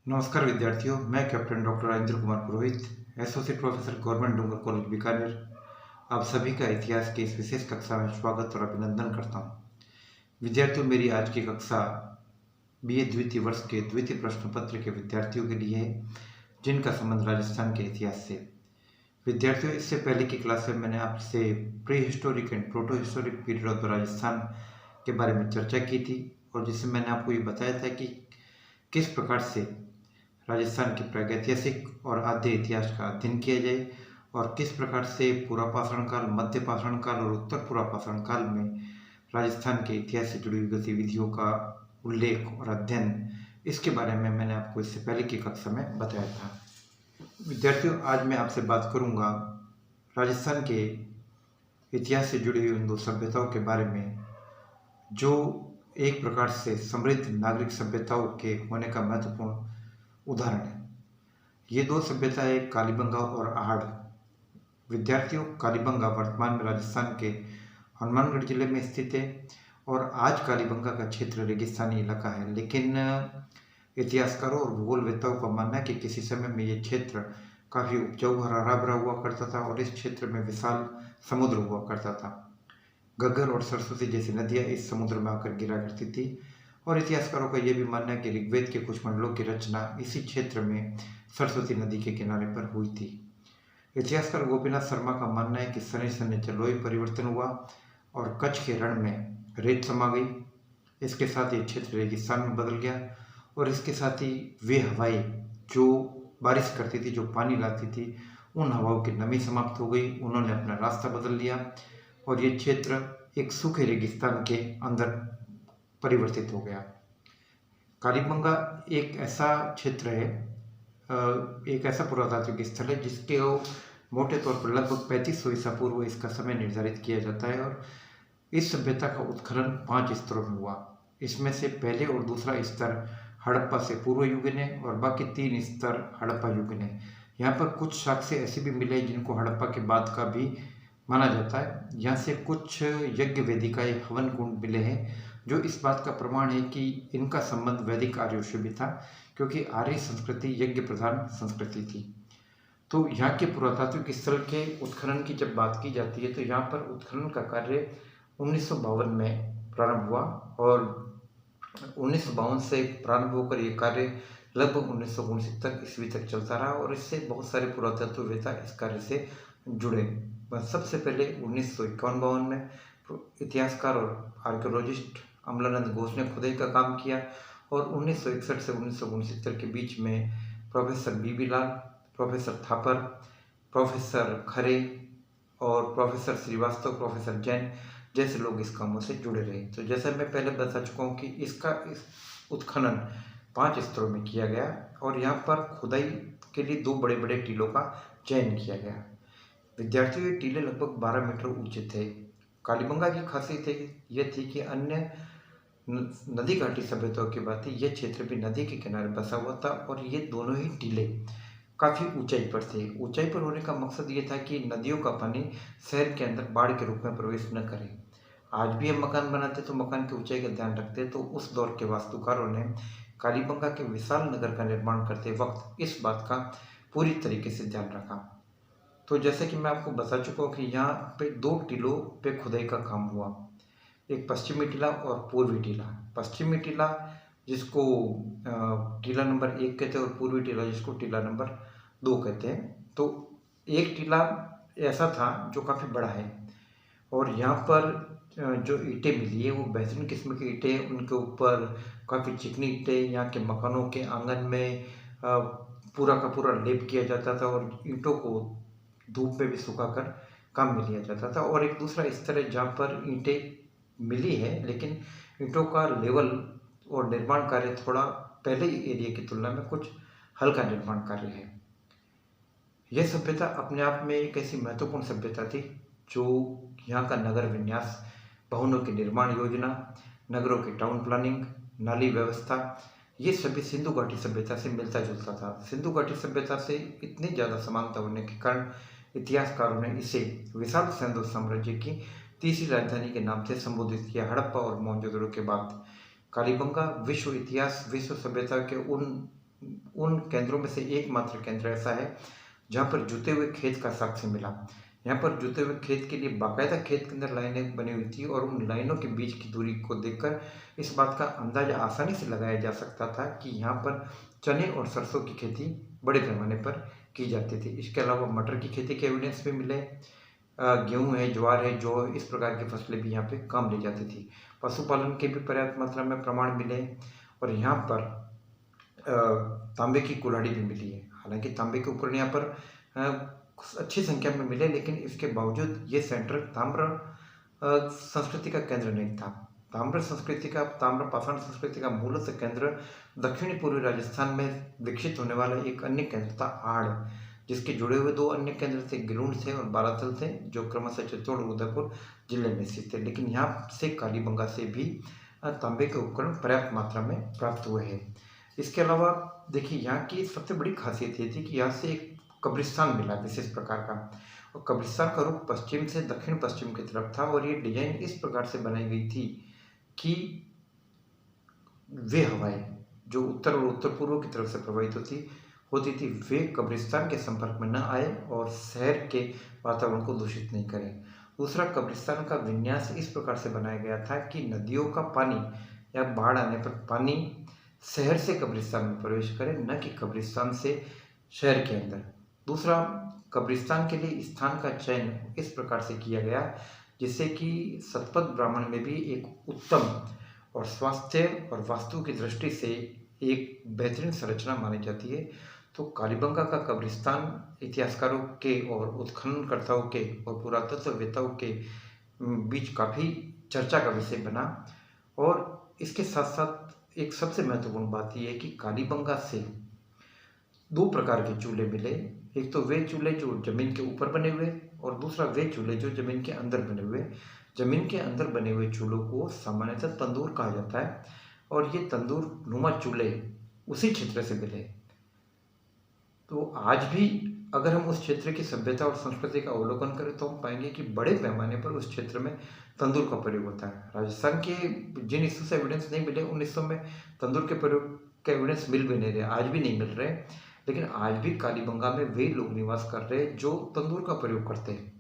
नमस्कार विद्यार्थियों, मैं कैप्टन डॉक्टर राजेंद्र कुमार पुरोहित, एसोसिएट प्रोफेसर गवर्नमेंट डूंगर कॉलेज बीकानेर, आप सभी का इतिहास की इस विशेष कक्षा में स्वागत और अभिनंदन करता हूं। विद्यार्थियों, मेरी आज की कक्षा बीए द्वितीय वर्ष के द्वितीय प्रश्न पत्र के विद्यार्थियों के लिए है, जिनका संबंध राजस्थान के इतिहास से। विद्यार्थियों, इससे पहले की क्लास में मैंने आपसे pre historic and proto historic period of Rajasthan के बारे में चर्चा की थी, और जिसमें मैंने आपको ये बताया था कि किस प्रकार से राजस्थान के प्रागैतिहासिक और आद्य इतिहास का अध्ययन किया जाए और किस प्रकार से पूर्व पाषाण काल, मध्य पाषाण काल और उत्तर पूर्व पाषाण काल में राजस्थान के इतिहास से जुड़ी हुई गतिविधियों का उल्लेख और अध्ययन, इसके बारे में मैंने आपको इससे पहले की कक्षा में बताया था। विद्यार्थियों, आज मैं आपसे बात करूंगा राजस्थान के इतिहास से जुड़ी हुई उन दो सभ्यताओं के बारे में जो एक प्रकार से समृद्ध नागरिक सभ्यताओं के होने का महत्वपूर्ण उदाहरण है। ये दो सभ्यताएं कालीबंगा और आहड़। विद्यार्थियों, कालीबंगा वर्तमान में राजस्थान के हनुमानगढ़ जिले में स्थित है और आज कालीबंगा का क्षेत्र रेगिस्तानी इलाका है, लेकिन इतिहासकारों और भूगोलवेत्ताओं का मानना है कि किसी समय में ये क्षेत्र काफ़ी उपजाऊ और हरा भरा हुआ करता था और इस क्षेत्र में विशाल समुद्र हुआ करता था। घग्गर और सरस्वती जैसी नदियाँ इस समुद्र में आकर गिरा करती थी और इतिहासकारों का यह भी मानना है कि ऋग्वेद के कुछ मंडलों की रचना इसी क्षेत्र में सरस्वती नदी के किनारे पर हुई थी। इतिहासकार गोपीनाथ शर्मा का मानना है कि शनि शनि जलवायु परिवर्तन हुआ और कच्छ के रण में रेत समा गई। इसके साथ ये क्षेत्र रेगिस्तान में बदल गया और इसके साथ ही वे हवाएं जो बारिश करती थी, जो पानी लाती थी, उन हवाओं की नमी समाप्त हो गई। उन्होंने अपना रास्ता बदल लिया और ये क्षेत्र एक सूखे रेगिस्तान के अंदर परिवर्तित हो गया। कालीबंगा एक ऐसा क्षेत्र है, एक ऐसा पुरातात्विक स्थल है जिसके मोटे तौर पर लगभग 3500 ईसा पूर्व इसका समय निर्धारित किया जाता है और इस सभ्यता का उत्खनन 5 स्तरों में हुआ। इसमें से पहले और दूसरा स्तर हड़प्पा से पूर्व युगीन है और बाकी 3 स्तर हड़प्पा युगीन है। यहाँ पर कुछ साक्ष्य ऐसे भी मिले जिनको हड़प्पा के बाद का भी माना जाता है। यहाँ से कुछ यज्ञ वेदिकाएं, हवन कुंड मिले हैं जो इस बात का प्रमाण है कि इनका संबंध वैदिक आर्यों से भी था, क्योंकि आर्य संस्कृति यज्ञ प्रधान संस्कृति थी। तो यहाँ के पुरातात्विक स्थल के उत्खनन की जब बात की जाती है तो यहाँ पर उत्खनन का कार्य 1952 में प्रारंभ हुआ और 1952 से प्रारंभ होकर ये कार्य लगभग 1969 ईस्वी तक चलता रहा और इससे बहुत सारे पुरातत्ववेत्ता इस कार्य से जुड़े। सबसे पहले 1951 में इतिहासकार और आर्कियोलॉजिस्ट अमलानंद घोष ने खुदाई का काम किया और 1961 से 1969 के बीच में प्रोफेसर बीबी लाल, प्रोफेसर थापर, प्रोफेसर खरे और प्रोफेसर श्रीवास्तव, प्रोफेसर जैन जैसे लोग इस कामों से जुड़े रहे। तो जैसा मैं पहले बता चुका हूँ कि इस उत्खनन 5 स्तरों में किया गया और यहाँ पर खुदाई के लिए 2 बड़े बड़े टीलों का चयन किया गया। विद्यार्थियों, ये टीले लगभग 12 मीटर ऊंचे थे। कालीबंगा की खासियत यह थी कि अन्य नदी घाटी सभ्यताओं की बात यह क्षेत्र भी नदी के किनारे बसा हुआ था और ये दोनों ही टीले काफ़ी ऊंचाई पर थे। ऊंचाई पर होने का मकसद ये था कि नदियों का पानी शहर के अंदर बाढ़ के रूप में प्रवेश न करे। आज भी हम मकान बनाते तो मकान की ऊंचाई का ध्यान रखते, तो उस दौर के वास्तुकारों ने कालीबंगा के विशाल नगर का निर्माण करते वक्त इस बात का पूरी तरीके से ध्यान रखा। तो जैसे कि मैं आपको बता चुका हूँ कि यहाँ पे 2 टीलों पे खुदाई का काम हुआ, एक पश्चिमी टीला और पूर्वी टीला। पश्चिमी टीला जिसको टीला नंबर 1 कहते हैं और पूर्वी टीला जिसको टीला नंबर 2 कहते हैं। तो एक टीला ऐसा था जो काफ़ी बड़ा है और यहाँ पर जो ईंटें मिली है वो बेहतरीन किस्म की ईंटें हैं। उनके ऊपर काफ़ी चिकनी ईंटें, यहाँ के मकानों के आंगन में पूरा का पूरा लेप किया जाता था और ईंटों को धूप में भी सुखाकर काम में लिया जाता था। और एक दूसरा स्तर है जहाँ पर ईंटें मिली है लेकिन ईंटों का लेवल और निर्माण कार्य थोड़ा पहले एरिया की तुलना में कुछ हल्का निर्माण कार्य है। यह सभ्यता अपने आप में एक ऐसी महत्वपूर्ण सभ्यता थी जो यहाँ का नगर विन्यास, भवनों की निर्माण योजना, नगरों की टाउन प्लानिंग, नाली व्यवस्था, ये सभी सिंधु घाटी सभ्यता से मिलता जुलता था। सिंधु घाटी सभ्यता से इतनी ज़्यादा समानता होने के कारण इतिहासकारों ने इसे विशाल सिंधु साम्राज्य की तीसरी राजधानी के नाम से संबोधित किया। हड़प्पा और मोहनजोदड़ो के बाद कालीबंगा विश्व इतिहास, विश्व सभ्यता के उन केंद्रों में से एकमात्र केंद्र ऐसा है जहाँ पर जुते हुए खेत का साक्ष्य मिला। यहाँ पर जुते हुए खेत के लिए बाकायदा खेत के अंदर लाइनें बनी हुई थी और उन लाइनों के बीच की दूरी को देखकर इस बात का अंदाजा आसानी से लगाया जा सकता था कि यहाँ पर चने और सरसों की खेती बड़े पैमाने पर की जाती थी। इसके अलावा मटर की खेती के एविडेंस भी मिले, गेहूँ है, ज्वार है, जौ, इस प्रकार की फसलें भी यहाँ पे काम ली जाती थी। पशुपालन के भी पर्याप्त मात्रा में प्रमाण मिले और यहाँ पर तांबे की कुल्हाड़ी भी मिली है। हालांकि तांबे के उपकरण यहाँ पर अच्छी संख्या में मिले, लेकिन इसके बावजूद ये सेंटर ताम्र संस्कृति का केंद्र नहीं था। ताम्र पाषाण संस्कृति का मूलतः केंद्र दक्षिणी पूर्वी राजस्थान में विकसित होने वाला एक अन्य केंद्र था आड़, जिसके जुड़े हुए दो अन्य केंद्र थे, गिलूंड थे और बालाथल थे, जो क्रमशः चित्तौड़ और उदयपुर जिले में स्थित थे। लेकिन यहाँ से कालीबंगा से भी तांबे के उपकरण पर्याप्त मात्रा में प्राप्त हुए हैं। इसके अलावा देखिए, यहाँ की सबसे बड़ी खासियत ये थी कि यहाँ से एक कब्रिस्तान मिला विशेष प्रकार का, और कब्रिस्तान का रुख पश्चिम से दक्षिण पश्चिम की तरफ था और ये डिजाइन इस प्रकार से बनाई गई थी कि वे हवाएं जो उत्तर और उत्तर पूर्व की तरफ से प्रवाहित होती थी वे कब्रिस्तान के संपर्क में न आए और शहर के वातावरण को दूषित नहीं करें। दूसरा, कब्रिस्तान का विन्यास इस प्रकार से बनाया गया था कि नदियों का पानी या बाढ़ आने पर पानी शहर से कब्रिस्तान में प्रवेश करे, न कि कब्रिस्तान से शहर के अंदर। दूसरा, कब्रिस्तान के लिए स्थान का चयन इस प्रकार से किया गया जिससे कि शतपथ ब्राह्मण में भी एक उत्तम और स्वास्थ्य और वास्तु की दृष्टि से एक बेहतरीन संरचना मानी जाती है। तो कालीबंगा का कब्रिस्तान इतिहासकारों के और उत्खननकर्ताओं के और पुरातत्ववेत्ताओं के बीच काफ़ी चर्चा का विषय बना। और इसके साथ साथ एक सबसे महत्वपूर्ण बात यह है कि कालीबंगा से दो प्रकार के चूल्हे मिले। एक तो वे चूल्हे जो जमीन के ऊपर बने हुए और दूसरा वे चूल्हे जो जमीन के अंदर बने हुए। जमीन के अंदर बने हुए चूल्हों को सामान्यतः तंदूर कहा जाता है और ये तंदूर नुमा चूल्हे उसी क्षेत्र से मिले। तो आज भी अगर हम उस क्षेत्र की सभ्यता और संस्कृति का अवलोकन करें तो हम पाएंगे कि बड़े पैमाने पर उस क्षेत्र में तंदूर का प्रयोग होता है। राजस्थान के जिन हिस्सों से एविडेंस नहीं मिले उन हिस्सों में तंदूर के प्रयोग के एविडेंस मिल भी नहीं रहे, आज भी नहीं मिल रहे। लेकिन आज भी कालीबंगा में वे लोग निवास कर रहे हैं जो तंदूर का प्रयोग करते हैं।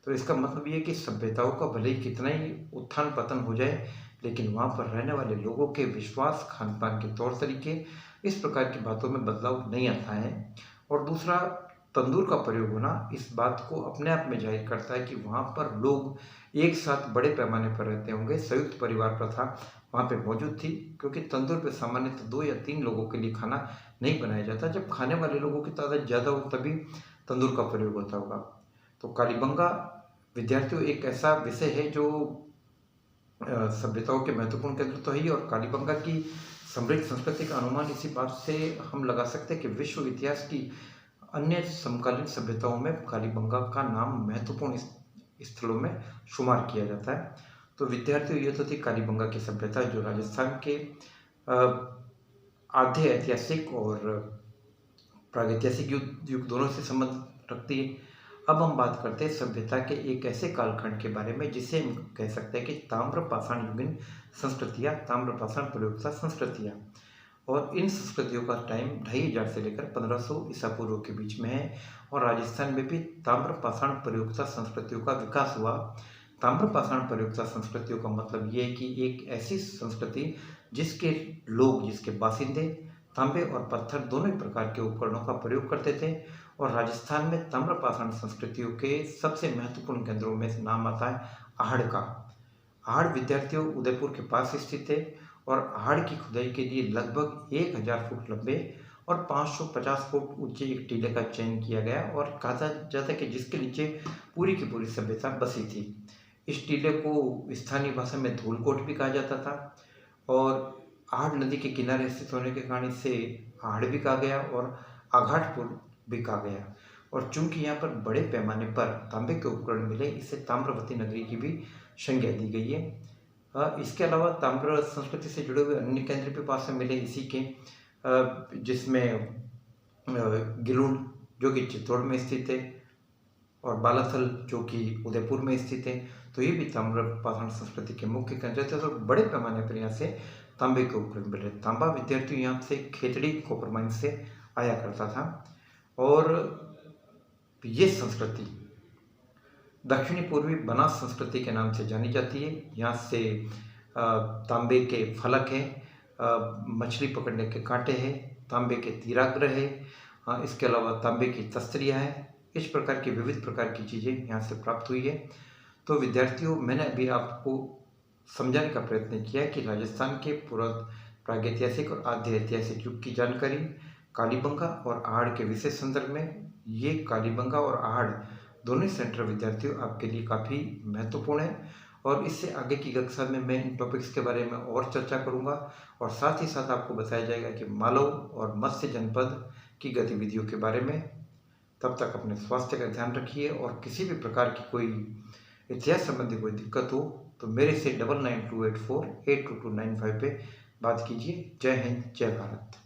तो इसका मतलब ये कि सभ्यताओं का भले ही कितना ही उत्थान पतन हो जाए, लेकिन वहाँ पर रहने वाले लोगों के विश्वास, खान पान के तौर तरीके, इस प्रकार की बातों में बदलाव नहीं आता है। और दूसरा, तंदूर का प्रयोग होना इस बात को अपने आप में जाहिर करता है कि वहाँ पर लोग एक साथ बड़े पैमाने पर रहते होंगे। संयुक्त परिवार प्रथा वहाँ पे मौजूद थी, क्योंकि तंदूर पे सामान्यतः 2 या 3 लोगों के लिए खाना नहीं बनाया जाता। जब खाने वाले लोगों की तादाद ज़्यादा हो तभी तंदूर का प्रयोग होता होगा। तो कालीबंगा विद्यार्थियों एक ऐसा विषय है जो सभ्यताओं के महत्वपूर्ण केंद्र तो है ही, और कालीबंगा की समृद्ध संस्कृति का अनुमान इसी बात से हम लगा सकते हैं कि विश्व इतिहास की अन्य समकालीन सभ्यताओं में कालीबंगा का नाम महत्वपूर्ण स्थलों में शुमार किया जाता है। तो विद्यार्थियों, ये तो थी कालीबंगा की सभ्यता जो राजस्थान के आधे ऐतिहासिक और प्रागैतिहासिक युग दोनों से संबंध रखती है। अब हम बात करते हैं सभ्यता के एक ऐसे कालखंड के बारे में जिसे हम कह सकते हैं कि ताम्र पाषाण युगीन संस्कृतियाँ, ताम्र पाषाण प्रयोक्ता संस्कृतियाँ। और इन संस्कृतियों का टाइम 2500 से लेकर 1500 ईसा पूर्व के बीच में है। और राजस्थान में भी ताम्र पाषाण प्रयोक्ता संस्कृतियों का विकास हुआ। ताम्र पाषाण प्रयोक्ता संस्कृतियों का मतलब ये है कि एक ऐसी संस्कृति जिसके लोग, जिसके बासिंदे तांबे और पत्थर दोनों ही प्रकार के उपकरणों का प्रयोग करते थे। और राजस्थान में ताम्र पाषाण संस्कृतियों के सबसे महत्वपूर्ण केंद्रों में नाम आता है आहड़ का। आहड़ विद्यार्थियों उदयपुर के पास स्थित है और आहड़ की खुदाई के लिए लगभग 1000 फुट लंबे और 550 फुट ऊंचे एक टीले का चयन किया गया और कहा जाता है कि जिसके नीचे पूरी की पूरी सभ्यता बसी थी। इस टीले को स्थानीय भाषा में धूलकोट भी कहा जाता था और आहड़ नदी के किनारे स्थित होने के कारण इसे आहड़ भी कहा गया और आघाटपुर भी कहा गया। और चूंकि यहाँ पर बड़े पैमाने पर तांबे के उपकरण मिले, इसे ताम्रवती नगरी की भी संज्ञा दी गई है। इसके अलावा ताम्र संस्कृति से जुड़े हुए अन्य केंद्र भी पास में मिले इसी के, जिसमें गिलूंड जो कि चित्तौड़ में स्थित है और बालाथल जो कि उदयपुर में स्थित है। तो ये भी ताम्र पाषाण संस्कृति के मुख्य केंद्र थे। तो बड़े पैमाने पर यहाँ से तांबे के उपकरण मिले। तांबा विद्यार्थी यहाँ से खेतड़ी कॉपर माइन से आया करता था। और ये संस्कृति दक्षिणी पूर्वी बनास संस्कृति के नाम से जानी जाती है। यहाँ से तांबे के फलक हैं, मछली पकड़ने के कांटे हैं, तांबे के तीराग्र है, इसके अलावा तांबे की तस्तरियाँ हैं। इस प्रकार की विविध प्रकार की चीज़ें यहाँ से प्राप्त हुई है। तो विद्यार्थियों, मैंने अभी आपको समझाने का प्रयत्न किया है कि राजस्थान के प्रागैतिहासिक और आद्य ऐतिहासिक युग की जानकारी कालीबंगा और आहड़ के विशेष संदर्भ में। ये कालीबंगा और आहड़ दोनों सेंटर विद्यार्थियों आपके लिए काफ़ी महत्वपूर्ण है, और इससे आगे की कक्षा में मैं इन टॉपिक्स के बारे में और चर्चा करूंगा, और साथ ही साथ आपको बताया जाएगा कि मालव और मत्स्य जनपद की गतिविधियों के बारे में। तब तक अपने स्वास्थ्य का ध्यान रखिए, और किसी भी प्रकार की कोई इतिहास संबंधी कोई दिक्कत हो तो मेरे से 9928482295 पे बात कीजिए। जय हिंद, जय भारत।